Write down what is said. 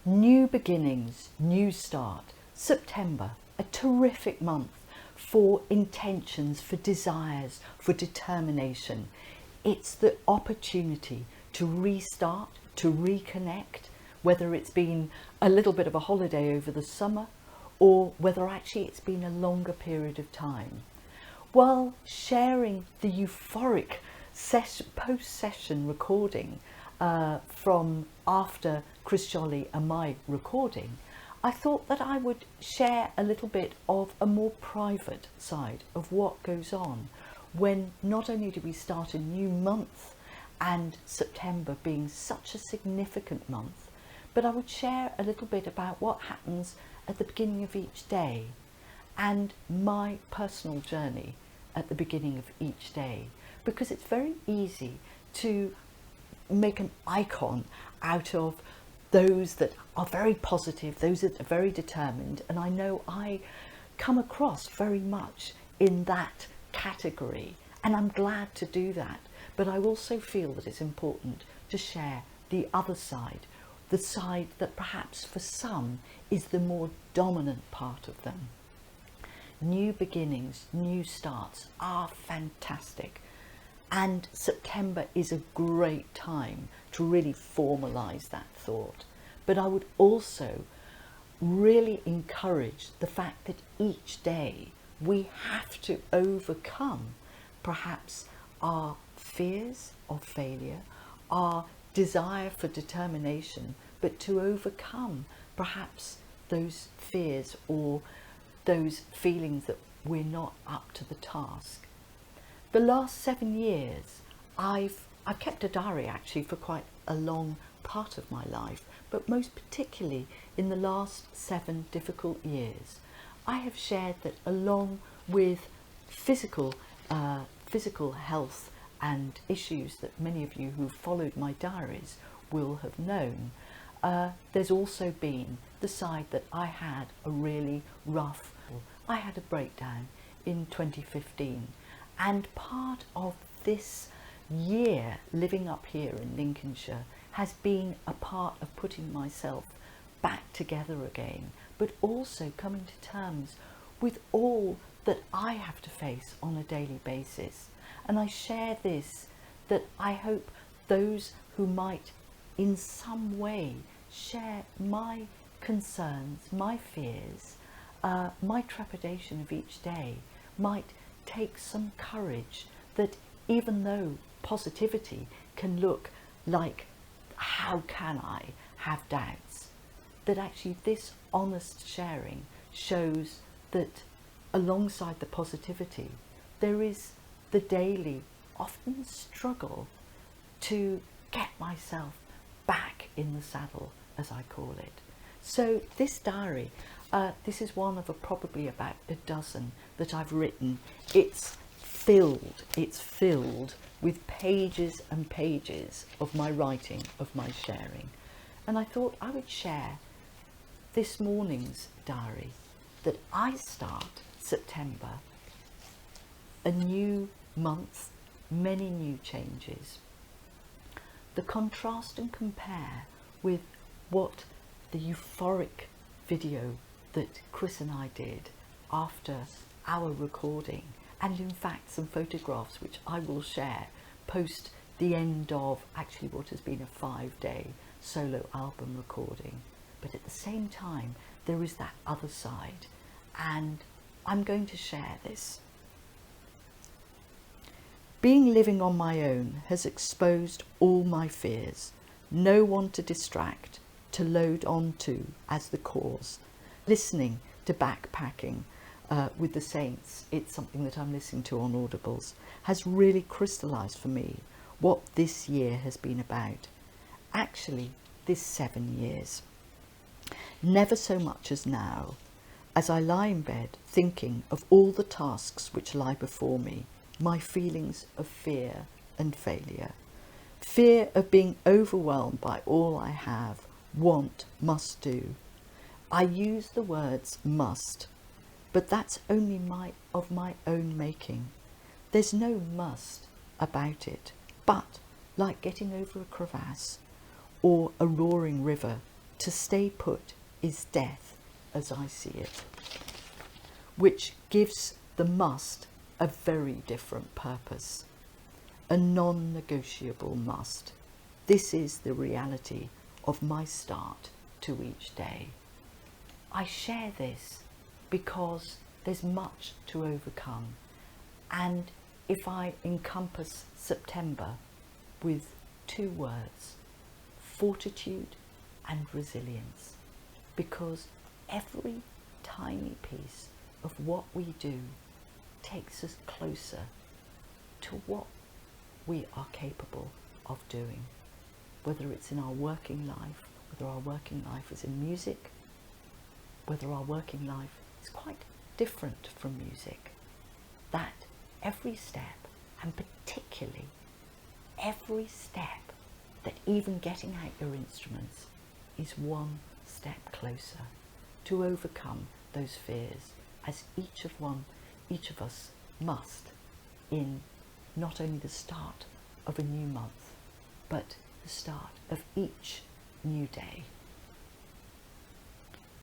New beginnings, new start. September, a terrific month for intentions, for desires, for determination. It's the opportunity to restart, to reconnect, whether it's been a little bit of a holiday over the summer or whether actually it's been a longer period of time. While sharing the euphoric post-session recording from after Chris Jolly and my recording, I thought that I would share a little bit of a more private side of what goes on when not only do we start a new month, and September being such a significant month, but I would share a little bit about what happens at the beginning of each day and my personal journey at the beginning of each day, because it's very easy to make an icon out of those that are very positive, those that are very determined, and I know I come across very much in that category, and I'm glad to do that. But I also feel that it's important to share the other side, the side that perhaps for some is the more dominant part of them. New beginnings, new starts are fantastic, and September is a great time to really formalise that thought. But I would also really encourage the fact that each day we have to overcome perhaps our fears of failure, our desire for determination, but to overcome perhaps those fears or those feelings that we're not up to the task. The last 7 years, I've kept a diary actually for quite a long part of my life, but most particularly in the last 7 difficult years, I have shared that along with physical health and issues that many of you who followed my diaries will have known, there's also been the side that I had a really rough, I had a breakdown in 2015, and part of this year living up here in Lincolnshire has been a part of putting myself back together again, but also coming to terms with all that I have to face on a daily basis. And I share this, that I hope those who might in some way share my concerns, my fears, my trepidation of each day might take some courage, that even though positivity can look like, how can I have doubts, that actually this honest sharing shows that alongside the positivity there is the daily, often struggle to get myself back in the saddle, as I call it. So this diary, this is one of probably about a dozen that I've written. It's filled with pages and pages of my writing, of my sharing. And I thought I would share this morning's diary, that I start September, a new month, many new changes. The contrast and compare with what the euphoric video that Chris and I did after our recording, and in fact some photographs which I will share post the end of actually what has been a 5-day solo album recording. But at the same time there is that other side, and I'm going to share this. Being living on my own has exposed all my fears. No one to distract, to load onto as the cause. Listening to Backpacking with the Saints, it's something that I'm listening to on Audibles, has really crystallised for me what this year has been about. Actually, this 7 years. Never so much as now, as I lie in bed thinking of all the tasks which lie before me, my feelings of fear and failure. Fear of being overwhelmed by all I have, want, must do. I use the words must, but that's only of my own making. There's no must about it, but like getting over a crevasse or a roaring river, To stay put is death, as I see it, which gives the must a very different purpose, a non-negotiable must. This is the reality of my start to each day. I share this because there's much to overcome, and if I encompass September with two words, fortitude and resilience, because every tiny piece of what we do takes us closer to what we are capable of doing, whether it's in our working life, whether our working life is in music, whether our working life is quite different from music, that every step, and particularly every step, that even getting out your instruments is one step closer to overcome those fears, as each of us must, in not only the start of a new month, but the start of each new day.